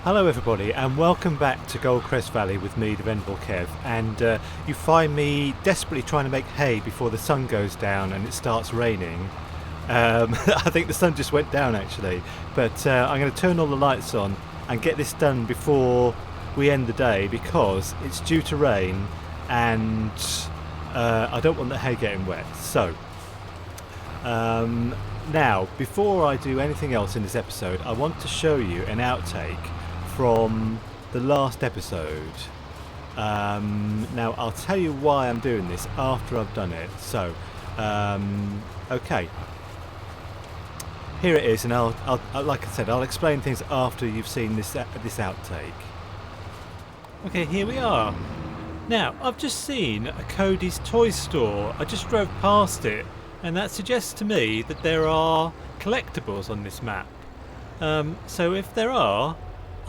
Hello everybody and welcome back to Goldcrest Valley with me, the Venerable Kev, and you find me desperately trying to make hay before the sun goes down and it starts raining. I think the sun just went down actually, but I'm going to turn all the lights on and get this done before we end the day because it's due to rain and I don't want the hay getting wet. So now, before I do anything else in this episode, I want to show you an outtake from the last episode. Now I'll tell you why I'm doing this after I've done it. So okay, here it is, and I'll like I said, I'll explain things after you've seen this outtake. Okay, here we are. Now I've just seen a Cody's toy store. I just drove past it, and that suggests to me that there are collectibles on this map. So if there are,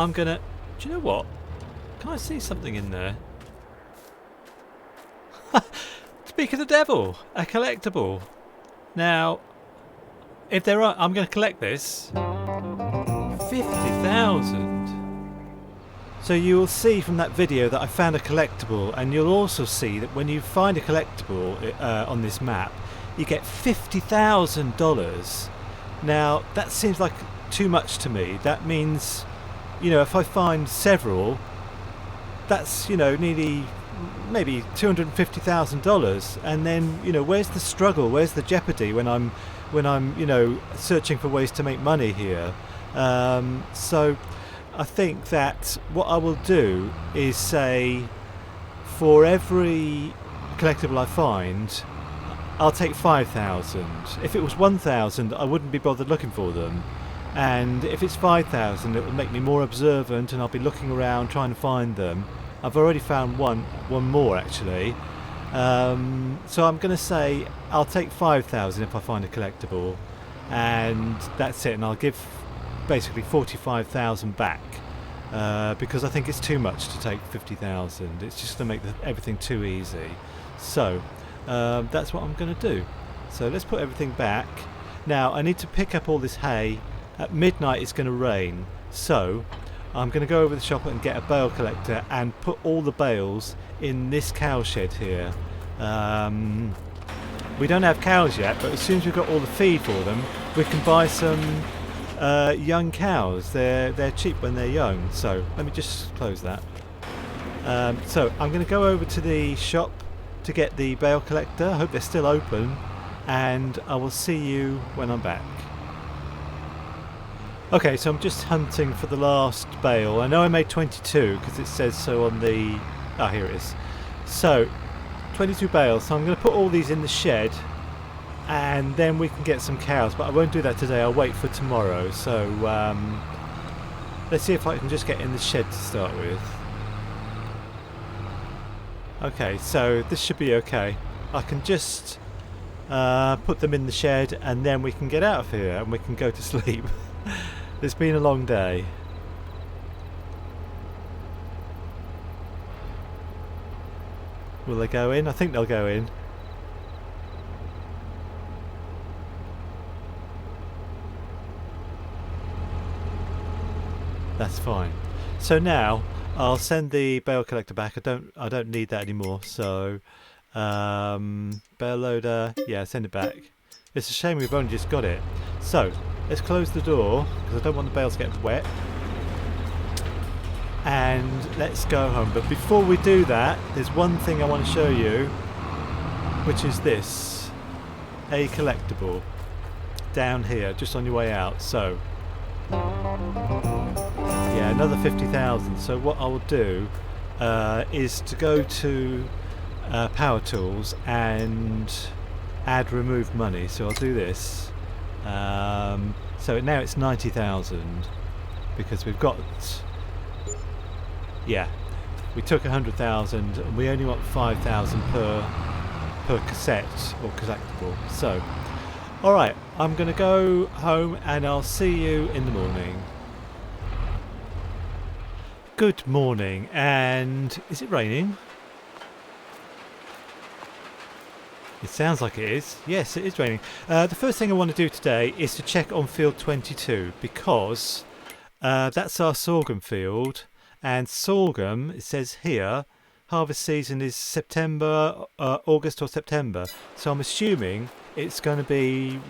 I'm gonna... Do you know what? Can I see something in there? Speak of the devil! A collectible! Now, if there are... I'm gonna collect this. 50,000! So you'll see from that video that I found a collectible, and you'll also see that when you find a collectible on this map, you get $50,000. Now, that seems like too much to me. That means... You know, if I find several, that's, you know, nearly maybe $250,000, and then, you know, where's the struggle? Where's the jeopardy when I'm, you know, searching for ways to make money here? So I think that what I will do is say, for every collectible I find, I'll take 5,000. If it was 1,000, I wouldn't be bothered looking for them. And if it's 5,000, it will make me more observant, and I'll be looking around trying to find them. I've already found one more actually. So I'm going to say I'll take 5,000 if I find a collectible, and that's it. And I'll give basically 45,000 back because I think it's too much to take 50,000. It's just going to make everything too easy. So that's what I'm going to do. So let's put everything back. Now I need to pick up all this hay. At midnight it's going to rain, so I'm going to go over the shop and get a bale collector and put all the bales in this cow shed here. We don't have cows yet, but as soon as we've got all the feed for them, we can buy some young cows. They're cheap when they're young, so let me just close that. So I'm going to go over to the shop to get the bale collector. I hope they're still open, and I will see you when I'm back. Okay, so I'm just hunting for the last bale. I know I made 22 because it says so on the... Ah, here it is. So, 22 bales. So I'm going to put all these in the shed, and then we can get some cows. But I won't do that today. I'll wait for tomorrow. So, let's see if I can just get in the shed to start with. Okay, so this should be okay. I can just put them in the shed, and then we can get out of here and we can go to sleep. It's been a long day. Will they go in? I think they'll go in. That's fine. So now I'll send the bale collector back. I don't need that anymore. So bale loader, yeah, send it back. It's a shame we've only just got it. So let's close the door because I don't want the bales to get wet. And let's go home. But before we do that, there's one thing I want to show you, which is this. A collectible. Down here, just on your way out. So, yeah, another 50,000. So what I will do is to go to Power Tools and add remove money. So I'll do this. So now it's 90,000 because we've got, yeah, we took 100,000 and we only want 5,000 per cassette or collectible. So, all right, I'm going to go home and I'll see you in the morning. Good morning, and is it raining? It sounds like it is. Yes, it is raining. The first thing I want to do today is to check on field 22 because That's our sorghum field, and sorghum, it says here, harvest season is September, August or September. So I'm assuming it's going to be,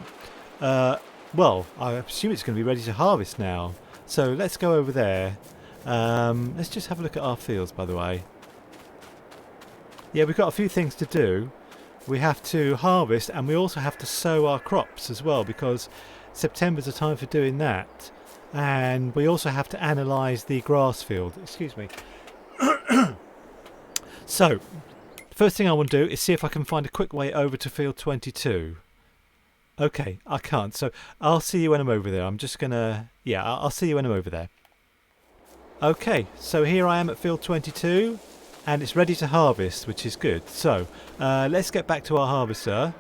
well, I assume it's going to be ready to harvest now. So let's go over there. Let's just have a look at our fields, by the way. Yeah, we've got a few things to do. We have to harvest, and we also have to sow our crops as well, because September's a time for doing that. And we also have to analyse the grass field. Excuse me. So, first thing I want to do is see if I can find a quick way over to field 22. Okay, I can't. So I'll see you when I'm over there. I'm just going to... Yeah, I'll see you when I'm over there. Okay, so here I am at field 22. And it's ready to harvest, which is good. So, let's get back to our harvester.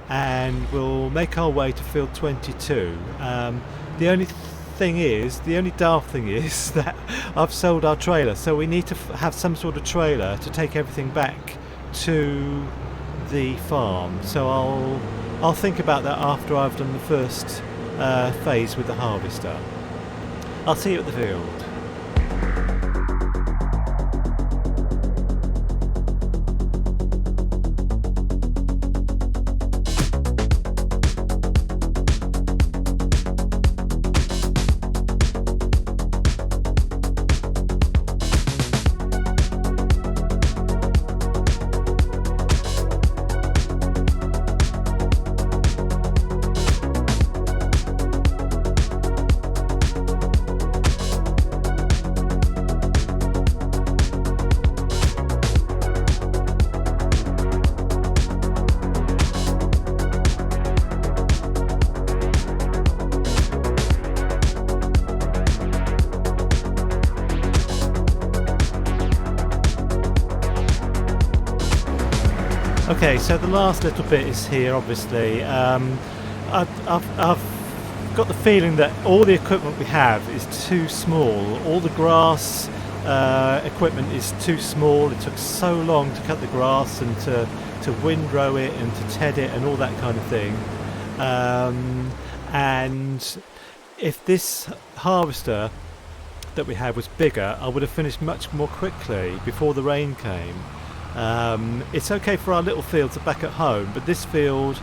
And we'll make our way to field 22. The only daft thing is that I've sold our trailer, so we need to have some sort of trailer to take everything back to the farm. So I'll think about that after I've done the first phase with the harvester. I'll see you at the field. Okay, so the last little bit is here, obviously. I've got the feeling that all the equipment we have is too small. All the grass equipment is too small. It took so long to cut the grass and to windrow it and to ted it and all that kind of thing. And if this harvester that we had was bigger, I would have finished much more quickly before the rain came. It's okay for our little fields back at home, but this field,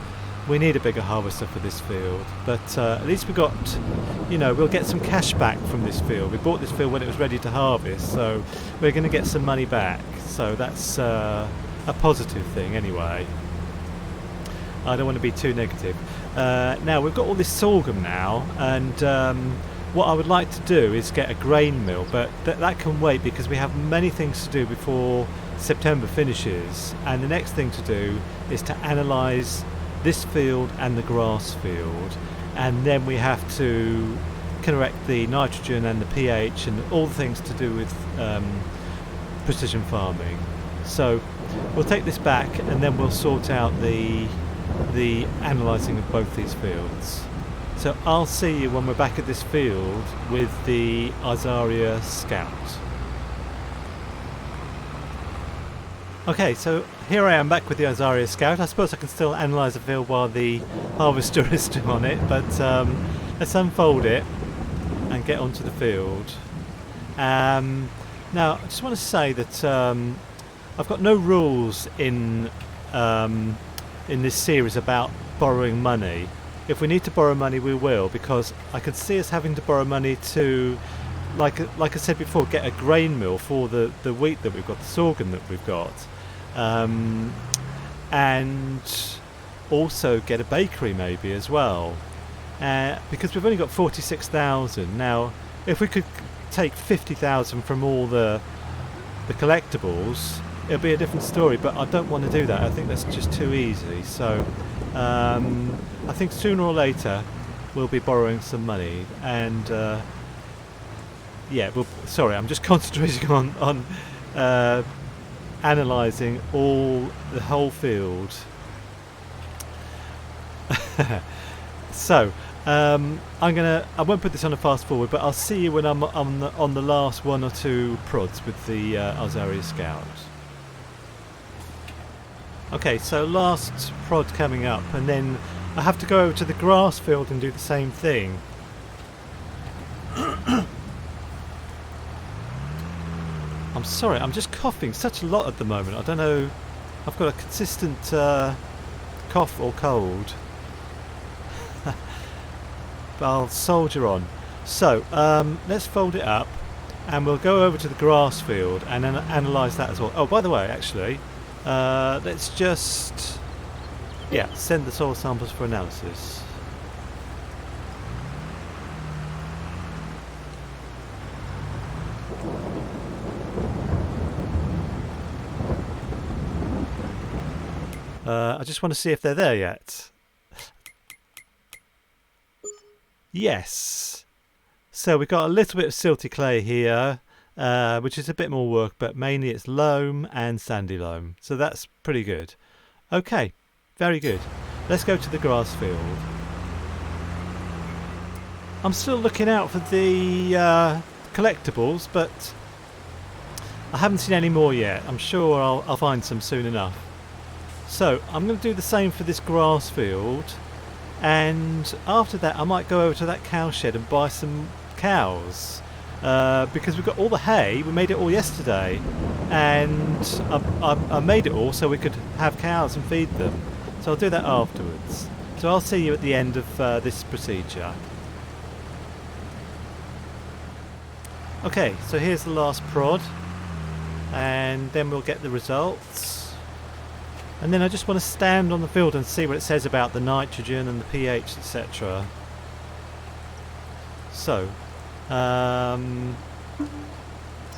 we need a bigger harvester for this field. But at least we got, we'll get some cash back from this field. We bought this field when it was ready to harvest, so we're going to get some money back. So that's a positive thing anyway. I don't want to be too negative. Now we've got all this sorghum now, and what I would like to do is get a grain mill, but that can wait because we have many things to do before September finishes, and the next thing to do is to analyse this field and the grass field, and then we have to correct the nitrogen and the pH and all the things to do with precision farming. So we'll take this back and then we'll sort out the analysing of both these fields. So I'll see you when we're back at this field with the Azaria Scout. Okay, so here I am back with the Azaria Scout. I suppose I can still analyse the field while the harvester is still on it, but let's unfold it and get onto the field. Now, I just want to say that I've got no rules in this series about borrowing money. If we need to borrow money, we will, because I can see us having to borrow money to, like I said before, get a grain mill for the wheat that we've got, the sorghum that we've got, and also get a bakery maybe as well, because we've only got 46,000. Now, if we could take 50,000 from all the collectibles, it'll be a different story, but I don't want to do that. I think that's just too easy. So I think sooner or later we'll be borrowing some money, and sorry, I'm just concentrating on analysing the whole field. So I won't put this on a fast forward, but I'll see you when I'm on the last one or two prods with the Azaria Scout. Okay, so last prod coming up, and then I have to go over to the grass field and do the same thing. I'm sorry, I'm just coughing such a lot at the moment. I don't know, I've got a consistent cough or cold. But I'll soldier on. So, let's fold it up and we'll go over to the grass field and then analyse that as well. Oh, by the way, actually, let's just, yeah, send the soil samples for analysis. I just want to see if they're there yet. Yes. So we've got a little bit of silty clay here, which is a bit more work, but mainly it's loam and sandy loam. So that's pretty good. Okay, very good. Let's go to the grass field. I'm still looking out for the collectibles, but I haven't seen any more yet. I'm sure I'll find some soon enough. So I'm going to do the same for this grass field, and after that I might go over to that cow shed and buy some cows, because we've got all the hay. We made it all yesterday, and I made it all so we could have cows and feed them. So I'll do that afterwards. So I'll see you at the end of this procedure. Okay, so here's the last prod, and then we'll get the results. And then I just want to stand on the field and see what it says about the nitrogen and the pH, etc. So,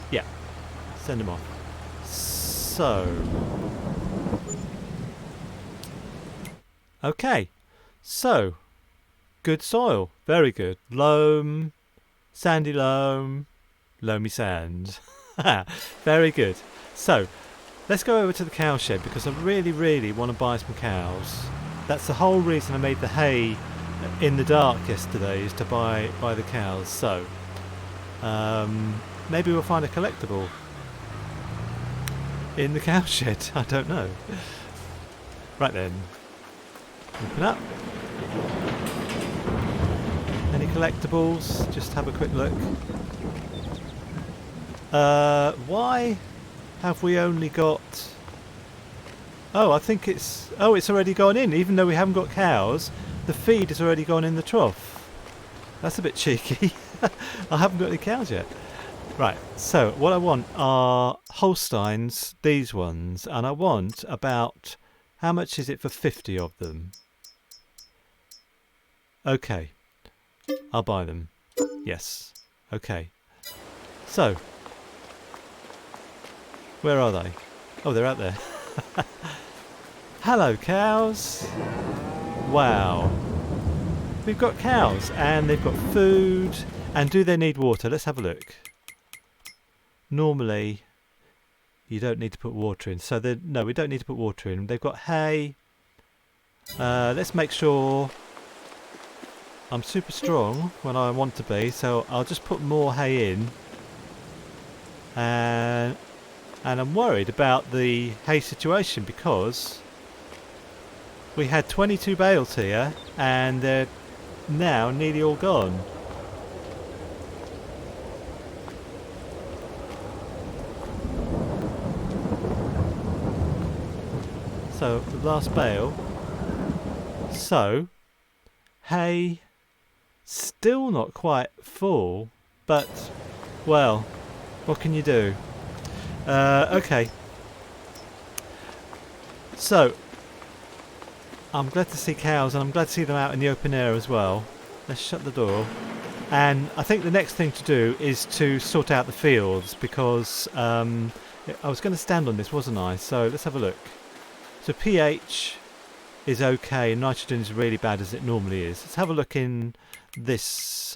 yeah, send them off. So, okay, so, good soil, very good. Loam, sandy loam, loamy sand. Very good. So, let's go over to the cow shed because I really want to buy some cows. That's the whole reason I made the hay in the dark yesterday, is to buy the cows. So maybe we'll find a collectible in the cow shed. I don't know. Right then, open up. Any collectibles? Just have a quick look. Why have we only got... Oh, I think it's... Oh, it's already gone in. Even though we haven't got cows, the feed has already gone in the trough. That's a bit cheeky. I haven't got any cows yet. Right, so what I want are Holsteins, these ones, and I want about... How much is it for 50 of them? Okay. I'll buy them. Yes. Okay. So... Where are they? Oh, they're out there. Hello, cows. Wow. We've got cows and they've got food. And do they need water? Let's have a look. Normally, you don't need to put water in. So, no, we don't need to put water in. They've got hay. Let's make sure I'm super strong when I want to be. So, I'll just put more hay in. And I'm worried about the hay situation because we had 22 bales here and they're now nearly all gone. So the last bale. So hay still not quite full, but well, what can you do? Okay, so I'm glad to see cows and I'm glad to see them out in the open air as well. Let's shut the door, and I think the next thing to do is to sort out the fields because I was going to stand on this, wasn't I? So let's have a look. So pH is okay and nitrogen is really bad as it normally is. Let's have a look in this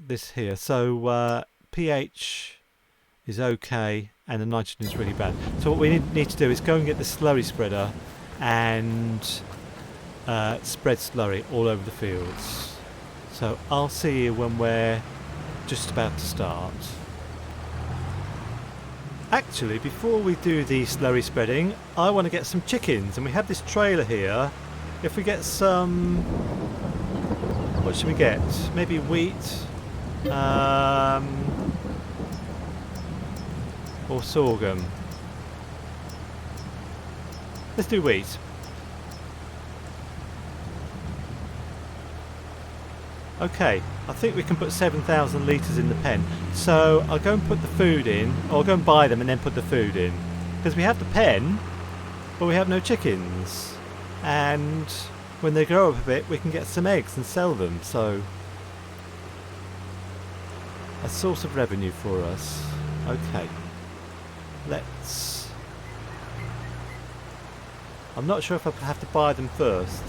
this here. So pH is okay and the nitrogen is really bad. So what we need to do is go and get the slurry spreader and spread slurry all over the fields. So I'll see you when we're just about to start. Actually, before we do the slurry spreading, I want to get some chickens, and we have this trailer here. If we get some What should we get? Maybe wheat, or sorghum. Let's do wheat. Okay, I think we can put 7,000 litres in the pen. So I'll go and put the food in, or I'll go and buy them and then put the food in. Because we have the pen, but we have no chickens. And when they grow up a bit, we can get some eggs and sell them. So a source of revenue for us. Okay, let's... I'm not sure if I have to buy them first.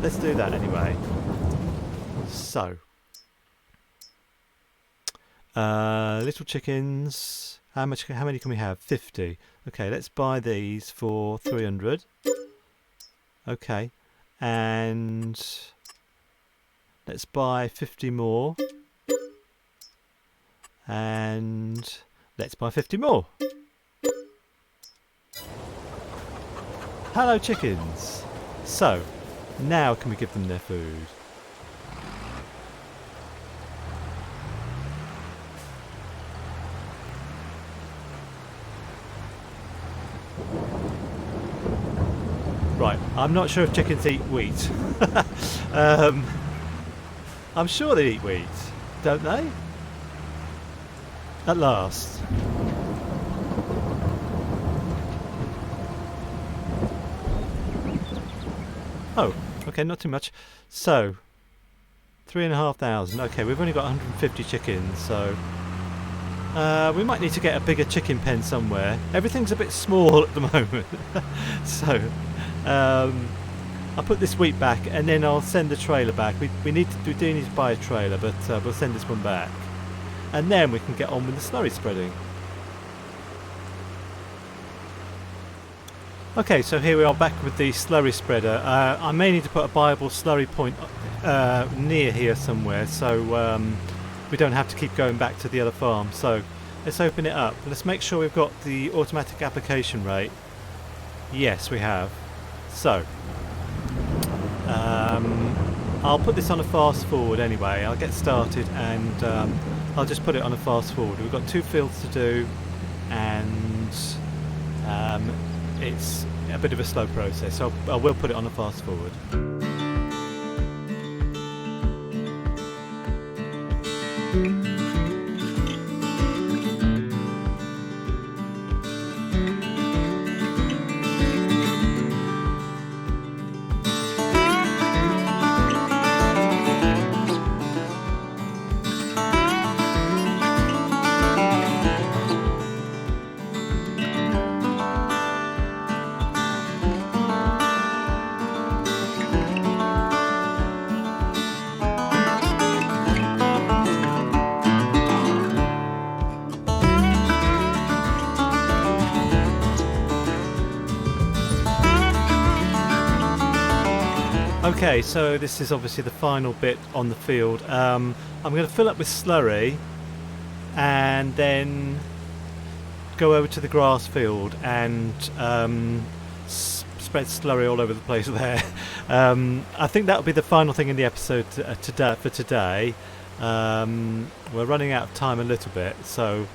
Let's do that anyway. So, little chickens. How many can we have? 50. Okay, let's buy these for 300. Okay, and let's buy 50 more. And let's buy 50 more. Hello, chickens. So, now can we give them their food? Right, I'm not sure if chickens eat wheat. I'm sure they eat wheat, don't they? At last. Oh, okay, not too much. So, 3,500. Okay, we've only got 150 chickens, so we might need to get a bigger chicken pen somewhere. Everything's a bit small at the moment. So, I'll put this wheat back and then I'll send the trailer back. We do need to buy a trailer, but we'll send this one back. And then we can get on with the slurry spreading. Okay, so here we are back with the slurry spreader. I may need to put a viable slurry point near here somewhere, so we don't have to keep going back to the other farm. So let's open it up. Let's make sure we've got the automatic application rate. Yes, we have. So I'll put this on a fast forward anyway. I'll get started and I'll just put it on a fast forward. We've got 2 fields to do, and it's a bit of a slow process, so I will put it on a fast forward. Okay, so this is obviously the final bit on the field. I'm going to fill up with slurry and then go over to the grass field and spread slurry all over the place there. I think that'll be the final thing in the episode for today. We're running out of time a little bit, so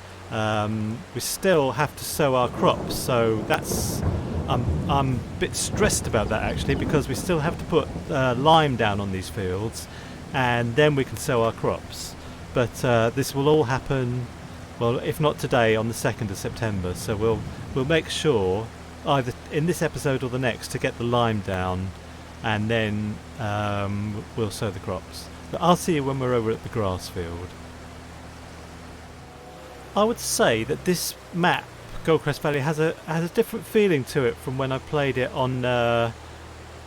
we still have to sow our crops, so that's... I'm a bit stressed about that actually, because we still have to put lime down on these fields and then we can sow our crops. But this will all happen, well, if not today, on the 2nd of September. So we'll make sure either in this episode or the next to get the lime down, and then we'll sow the crops. But I'll see you when we're over at the grass field. I would say that this map, Goldcrest Valley, has a different feeling to it from when I played it on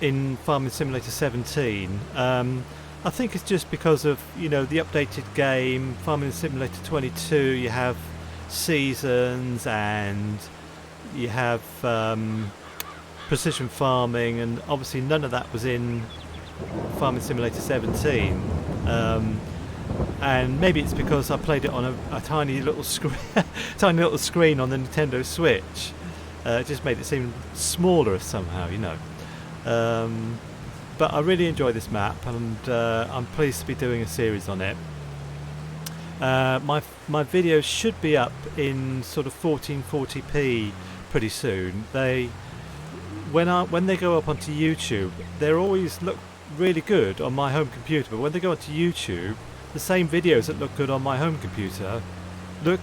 in Farming Simulator 17. I think it's just because of, you know, the updated game. Farming Simulator 22, you have seasons and you have precision farming, and obviously none of that was in Farming Simulator 17. And maybe it's because I played it on a tiny little screen on the Nintendo Switch. It just made it seem smaller somehow, you know. but I really enjoy this map, and I'm pleased to be doing a series on it. My videos should be up in sort of 1440p pretty soon. When they go up onto YouTube, they always look really good on my home computer, but when they go onto YouTube, the same videos that look good on my home computer look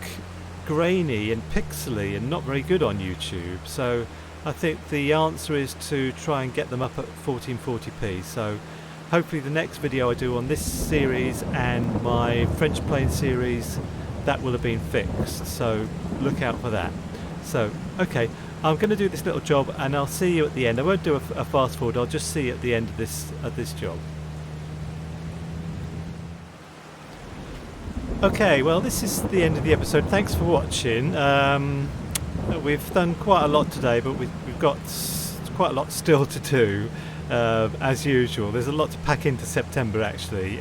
grainy and pixely and not very good on YouTube. So I think the answer is to try and get them up at 1440p. So hopefully the next video I do on this series and my French plane series, that will have been fixed, so look out for that. So okay, I'm going to do this little job and I'll see you at the end. I won't do a fast forward, I'll just see you at the end of this job. Okay, well, this is the end of the episode. Thanks for watching. We've done quite a lot today, but we've got quite a lot still to do, as usual. There's a lot to pack into September, actually.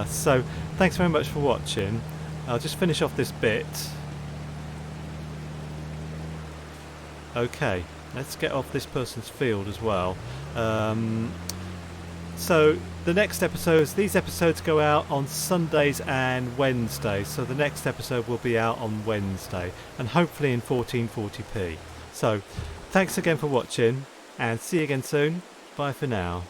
So thanks very much for watching. I'll just finish off this bit. Okay, let's get off this person's field as well. So the next episodes, these episodes go out on Sundays and Wednesdays, so the next episode will be out on Wednesday, and hopefully in 1440p. So thanks again for watching, and see you again soon. Bye for now.